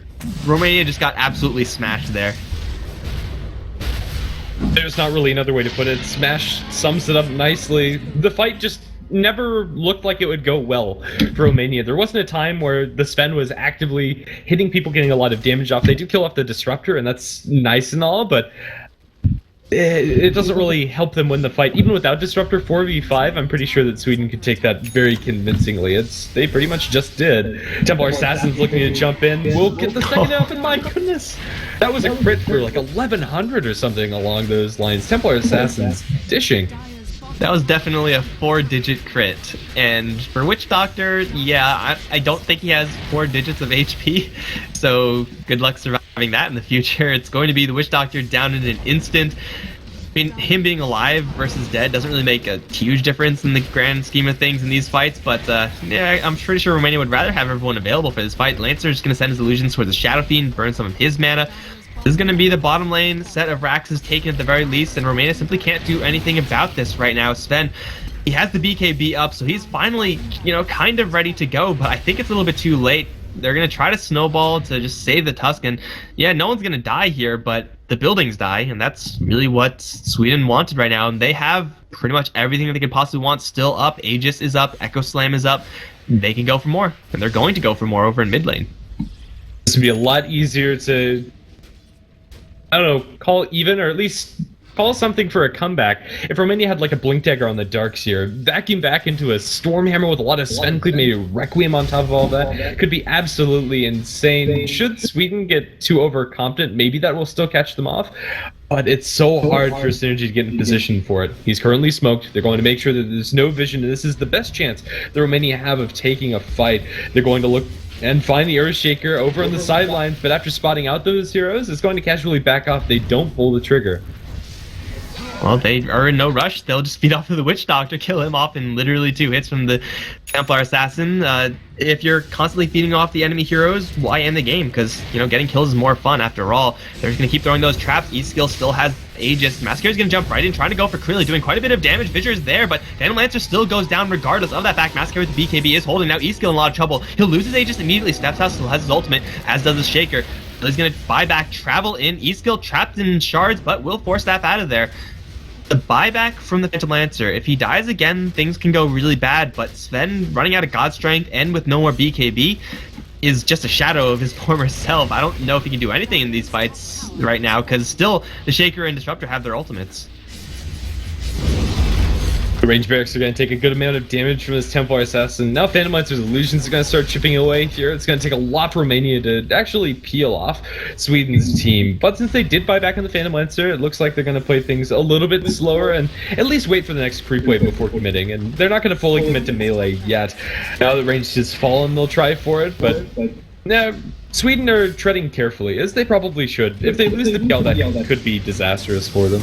Romania just got absolutely smashed there. There's not really another way to put it. Smash sums it up nicely. The fight just never looked like it would go well for Romania. There wasn't a time where the Sven was actively hitting people, getting a lot of damage off. They do kill off the Disruptor, and that's nice and all, but it doesn't really help them win the fight. Even without Disruptor 4v5, I'm pretty sure that Sweden could take that very convincingly. They pretty much just did. Templar Assassin's looking to jump in. We'll get the second out, and my goodness, that was a crit for like 1100 or something along those lines. Templar Assassin's dishing. That was definitely a 4-digit crit. And for Witch Doctor, yeah, I don't think he has 4 digits of HP. So good luck surviving that in the future. It's going to be the Witch Doctor down in an instant. I mean, him being alive versus dead doesn't really make a huge difference in the grand scheme of things in these fights, but yeah, I'm pretty sure Romania would rather have everyone available for this fight. Lancer's going to send his illusions towards the Shadow Fiend, burn some of his mana. This is going to be the bottom lane set of Raxes taken at the very least, and Romania simply can't do anything about this right now. Sven, he has the BKB up, so he's finally, kind of ready to go, but I think it's a little bit too late. They're going to try to snowball to just save the Tuscan. Yeah, no one's going to die here, but the buildings die, and that's really what Sweden wanted right now, and they have pretty much everything that they could possibly want still up. Aegis is up, Echo Slam is up. They can go for more, and they're going to go for more over in mid lane. This would be a lot easier to, I don't know, call even, or at least call something for a comeback. If Romania had like a Blink Dagger on the Darkseer, vacuum back into a Stormhammer with a lot of Sven Cleave, maybe Requiem on top of all that, could be absolutely insane. Should Sweden get too overconfident, maybe that will still catch them off. But it's so hard for Synergy to get in position for it. He's currently smoked. They're going to make sure that there's no vision, and this is the best chance the Romania have of taking a fight. They're going to look and find the Earthshaker over on the sidelines, but after spotting out those heroes, it's going to casually back off. They don't pull the trigger. Well, they are in no rush. They'll just feed off of the Witch Doctor, kill him off in literally 2 hits from the Templar Assassin. If you're constantly feeding off the enemy heroes, why end the game? Because, getting kills is more fun after all. They're just going to keep throwing those traps. E-Skill still has Aegis. Massacre's going to jump right in, trying to go for Crilly, doing quite a bit of damage. Viscer's there, but Phantom Lancer still goes down regardless of that fact. Massacre with the BKB is holding. Now E-Skill in a lot of trouble. He'll lose his Aegis immediately. Steps out, still has his ultimate, as does his Shaker. He's going to buy back, travel in. E-Skill trapped in shards, but will force that out of there. The buyback from the Phantom Lancer, if he dies again, things can go really bad, but Sven running out of God Strength and with no more BKB is just a shadow of his former self. I don't know if he can do anything in these fights right now, because still the Shaker and Disruptor have their ultimates. The range barracks are going to take a good amount of damage from this Templar Assassin. Now Phantom Lancer's illusions are going to start chipping away here. It's going to take a lot for Romania to actually peel off Sweden's team. But since they did buy back on the Phantom Lancer, it looks like they're going to play things a little bit slower and at least wait for the next creep wave before committing. And they're not going to fully commit to melee yet. Now the range has fallen, they'll try for it, but now Sweden are treading carefully, as they probably should. If they lose the PL, that could be disastrous for them.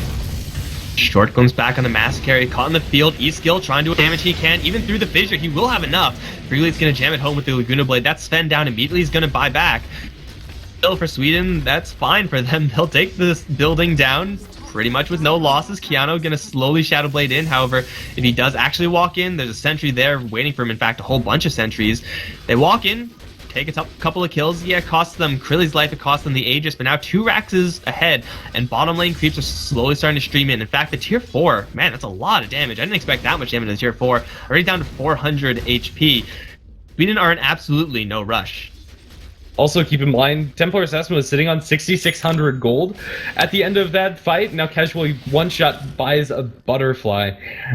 Short comes back on the Massacre, caught in the field. E-Skill trying to do what damage he can, even through the fissure. He will have enough. Freely's going to jam it home with the Laguna Blade. That's Sven down immediately. He's going to buy back. Still for Sweden, that's fine for them. They'll take this building down pretty much with no losses. Keanu going to slowly Shadow Blade in. However, if he does actually walk in, there's a sentry there waiting for him. In fact, a whole bunch of sentries. They walk in, take a couple of kills. Yeah, it costs them Crilly's life, it costs them the Aegis, but now 2 Raxes ahead, and bottom lane creeps are slowly starting to stream in. In fact, the tier 4, man, that's a lot of damage. I didn't expect that much damage in tier 4. Already down to 400 HP. Sweden are in absolutely no rush. Also, keep in mind, Templar Assassin was sitting on 6,600 gold at the end of that fight. Now casually one-shot buys a butterfly.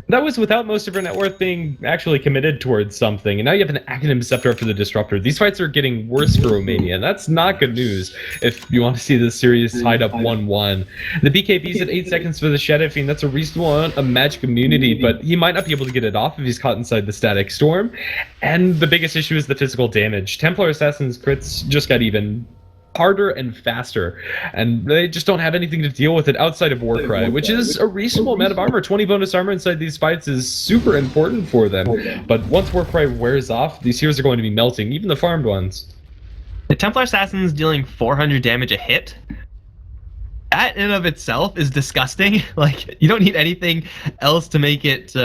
That was without most of her net worth being actually committed towards something. And now you have an Acronym Scepter up for the Disruptor. These fights are getting worse for Romania, and that's not good news if you want to see this series tied up 1-1. The BKB's at 8 seconds for the Shadow Fiend. That's a reasonable amount of magic immunity, but he might not be able to get it off if he's caught inside the Static Storm. And the biggest issue is the physical damage. Templar Assassin's crits just got even harder and faster, and they just don't have anything to deal with it outside of Warcry, which is a reasonable amount of armor. 20 bonus armor inside these fights is super important for them, but once Warcry wears off, these heroes are going to be melting, even the farmed ones. The Templar Assassin's dealing 400 damage a hit. That in and of itself is disgusting. Like, you don't need anything else to make it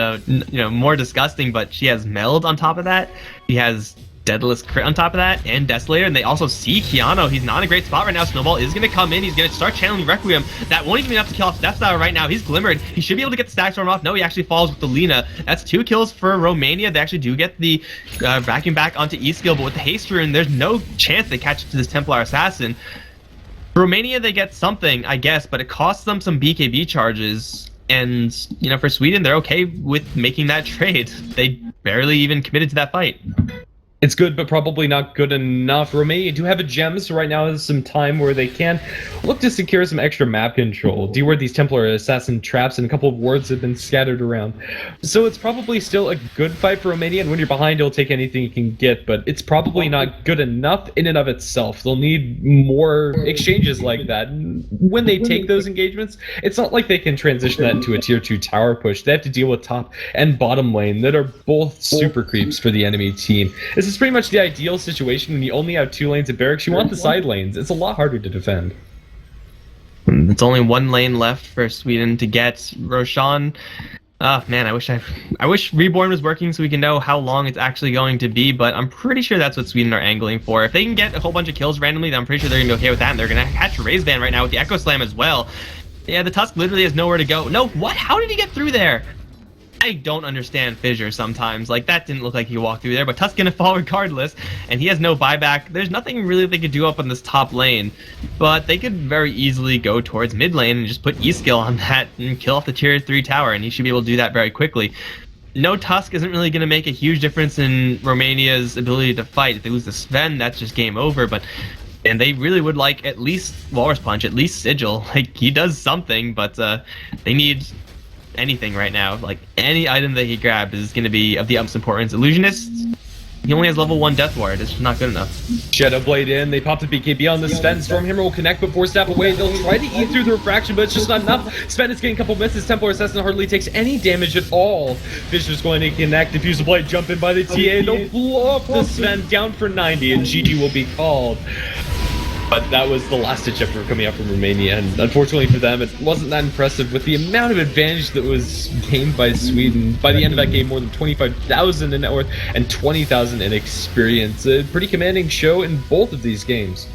more disgusting, but she has Meld on top of that. She has Daedalus crit on top of that, and Desolator, and they also see Keanu. He's not in a great spot right now. Snowball is going to come in. He's going to start channeling Requiem. That won't even be enough to kill off Death Star right now. He's glimmered. He should be able to get the Stack Storm off. No, he actually falls with the Lina. That's 2 kills for Romania. They actually do get the vacuum back onto E-Skill, but with the Haste Rune, there's no chance they catch up to this Templar Assassin. For Romania, they get something, I guess, but it costs them some BKB charges. And, you know, for Sweden, they're okay with making that trade. They barely even committed to that fight. It's good, but probably not good enough. Romania do have a gem, so right now is some time where they can look to secure some extra map control. Deward these Templar Assassin traps, and a couple of wards have been scattered around. So it's probably still a good fight for Romania, and when you're behind, you'll take anything you can get, but it's probably not good enough in and of itself. They'll need more exchanges like that. When they take those engagements, it's not like they can transition that into a tier 2 tower push. They have to deal with top and bottom lane that are both super creeps for the enemy team. This is pretty much the ideal situation when you only have 2 lanes of barracks. You want the side lanes. It's a lot harder to defend. It's only 1 lane left for Sweden to get. Roshan, oh man, I wish Reborn was working so we can know how long it's actually going to be, but I'm pretty sure that's what Sweden are angling for. If they can get a whole bunch of kills randomly, then I'm pretty sure they're going to be okay with that, and they're going to catch Raise Band right now with the Echo Slam as well. Yeah, the Tusk literally has nowhere to go. No, what? How did he get through there? I don't understand Fissure sometimes. Like, that didn't look like he walked through there, but Tusk's gonna fall regardless, and he has no buyback. There's nothing really they could do up on this top lane, but they could very easily go towards mid lane and just put E-Skill on that and kill off the tier 3 tower, and he should be able to do that very quickly. No Tusk isn't really going to make a huge difference in Romania's ability to fight. If they lose to Sven, that's just game over, but... And they really would like at least Walrus Punch, at least Sigil. Like, he does something, but they need... anything right now. Like, any item that he grabbed is going to be of the utmost importance. Illusionist, he only has level 1 Death Ward. It's just not good enough. Shadow Blade in. They pop the BKB on the Sven. Stormhammer will connect, but 4 step away. They'll try to eat through the refraction, but it's just not enough. Sven is getting a couple misses. Templar Assassin hardly takes any damage at all. Fisher's going to connect. Diffuse Blade jump in by the TA. They'll blow up the Sven down for 90, and GG will be called. But that was the last-ditch effort coming out from Romania, and unfortunately for them, it wasn't that impressive with the amount of advantage that was gained by Sweden. By the end of that game, more than 25,000 in net worth and 20,000 in experience. A pretty commanding show in both of these games.